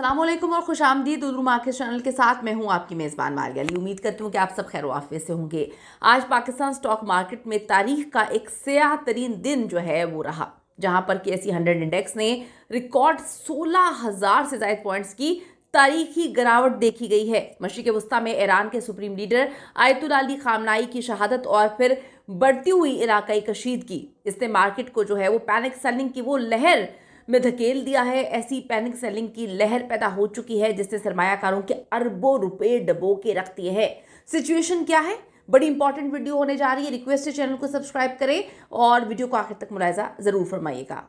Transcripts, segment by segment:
अस्सलामुअलैकुम और खुशामदीद Urdu market channel के साथ मैं हूं आपकी मेज़बान मारिया अली। उम्मीद करती हूं कि आप सब खैर वाफियत से होंगे। आज पाकिस्तान स्टॉक मार्केट में तारीख का एक स्याह तरीन दिन जो है वो रहा, जहां पर KSE 100 इंडेक्स ने रिकॉर्ड 16,000 से ज़ायद पॉइंट्स की तारीखी गिरावट देखी गई है। मशरिक़ वस्ता में ईरान के सुप्रीम लीडर आयतुल्लाह अली खामनाई की शहादत और फिर बढ़ती हुई इलाकाई कशीदगी, इसने मार्केट को जो है वो पैनिक सेलिंग की वो लहर में धकेल दिया है। ऐसी पैनिक सेलिंग की लहर पैदा हो चुकी है जिससे सरमायाकारों के अरबों रुपए डबो के रख दिए हैं। सिचुएशन क्या है? बड़ी इंपॉर्टेंट वीडियो होने जा रही है। रिक्वेस्ट है चैनल को सब्सक्राइब करें और वीडियो को आखिर तक मुलाहिजा जरूर फरमाइएगा।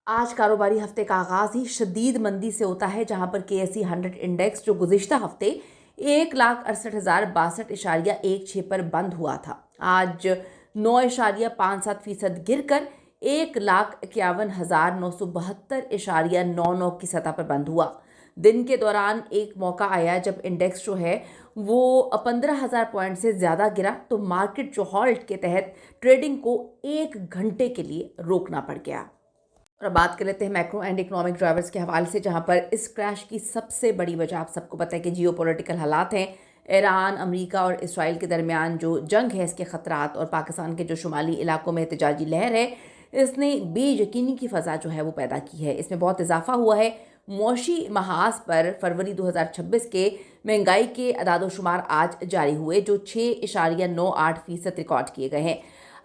आज कारोबारी हफ्ते का आगाज ही शदीद मंदी से होता है, जहां पर KSE 100 इंडेक्स जो गुज़िश्ता हफ्ते 1,68,062.16 पर बंद हुआ था, आज 9.57% गिर कर 1,51,972.99 की सतह पर बंद हुआ। दिन के दौरान एक मौका आया जब इंडेक्स जो है वो 15,000 पॉइंट से ज़्यादा गिरा, तो मार्केट जो हॉल्ट के तहत ट्रेडिंग को 1 घंटे के लिए रोकना पड़ गया। और अब बात कर लेते हैं मैक्रो एंड इकोनॉमिक ड्राइवर्स के हवाले से, जहां पर इस क्रैश की सबसे बड़ी वजह आप सबको पता है कि जियोपॉलिटिकल हालात हैं। ईरान, अमेरिका और इसराइल के दरमियान जो जंग है, इसके खतरात और पाकिस्तान के जो शुमाली इलाकों में एहतजाजी लहर है, इसने बेयकीनी की फ़ज़ा जो है वो पैदा की है। इसमें बहुत इजाफा हुआ है। मौशी महाज पर फरवरी 2026 के महंगाई के अदाद-ओ-शुमार आज जारी हुए, जो 6.98% रिकॉर्ड किए गए हैं।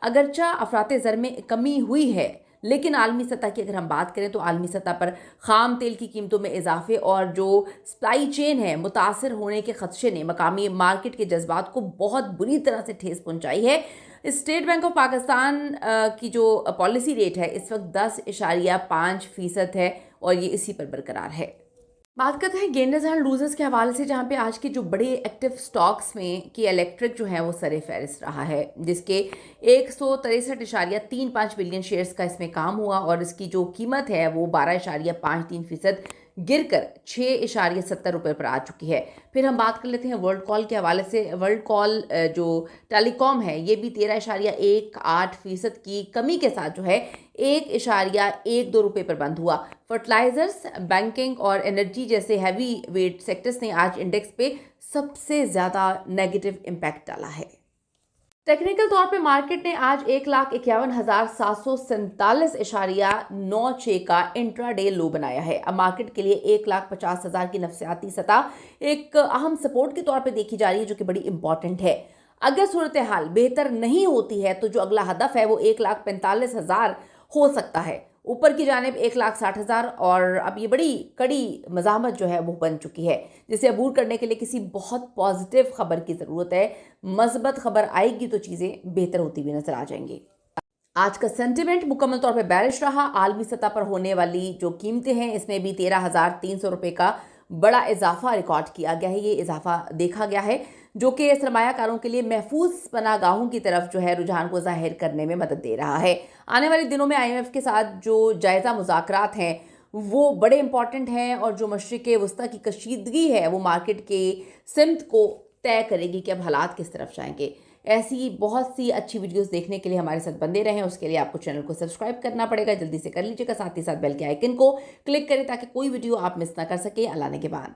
अगरचा अफराते ज़र में कमी हुई है, लेकिन आलमी सतह की अगर हम बात करें तो आलमी सतह पर खाम तेल की कीमतों में इजाफे और जो सप्लाई चेन है मुतासर होने के खदशे ने मकामी मार्केट के जज्बात को बहुत बुरी तरह से ठेस पहुंचाई है। स्टेट बैंक ऑफ पाकिस्तान की जो पॉलिसी रेट है इस वक्त 10.5% है और ये इसी पर बरकरार है। बात करते हैं गेनर्स एंड लूजर्स के हवाले से, जहां पे आज के जो बड़े एक्टिव स्टॉक्स में की इलेक्ट्रिक जो है वो सरे फहरिस्त रहा है, जिसके 163.35 बिलियन शेयर्स का इसमें काम हुआ और इसकी जो कीमत है वो 12.53% गिरकर 6.70 रुपये पर आ चुकी है। फिर हम बात कर लेते हैं वर्ल्ड कॉल के हवाले से। वर्ल्ड कॉल जो टेलीकॉम है ये भी 13.18% की कमी के साथ जो है 1.12 रुपये पर बंद हुआ। फर्टिलाइजर्स, बैंकिंग और एनर्जी जैसे हैवी वेट सेक्टर्स ने आज इंडेक्स पे सबसे ज़्यादा नेगेटिव इम्पैक्ट डाला है। टेक्निकल तौर पे मार्केट ने आज 1,51,747.96 का इंट्राडे लो बनाया है। अब मार्केट के लिए 1,50,000 की नफसियाती सतह एक अहम सपोर्ट के तौर पे देखी जा रही है, जो कि बड़ी इंपॉर्टेंट है। अगर सूरत हाल बेहतर नहीं होती है तो जो अगला हदफ है वो 1,45,000 हो सकता है। ऊपर की जानिब 1,60,000 और अब ये बड़ी कड़ी मज़ामत जो है वो बन चुकी है, जिसे अबूर करने के लिए किसी बहुत पॉजिटिव खबर की ज़रूरत है। मस्बत खबर आएगी तो चीज़ें बेहतर होती हुई नजर आ जाएंगी। आज का सेंटिमेंट मुकम्मल तौर पे बैरिश रहा। आलमी सतह पर होने वाली जो कीमतें हैं इसमें भी 13,300 रुपये का बड़ा इजाफा रिकॉर्ड किया गया है। ये इजाफा देखा गया है जो कि सरमायाकारों के लिए महफूज पनागाहों की तरफ जो है रुझान को जाहिर करने में मदद दे रहा है। आने वाले दिनों में IMF के साथ जो जायज़ा मुज़ाकरात हैं वो बड़े इंपॉर्टेंट हैं और जो मशरिक़ वस्ता की कशीदगी है वो मार्केट के सिमत को तय करेगी कि अब हालात किस तरफ जाएंगे। ऐसी बहुत सी अच्छी वीडियोस देखने के लिए हमारे साथ बंदे रहें। उसके लिए आपको चैनल को सब्सक्राइब करना पड़ेगा, जल्दी से कर लीजिएगा। साथ ही साथ बेल के आइकन को क्लिक करें ताकि कोई वीडियो आप मिस ना कर सके अल्लाह ने के बाद।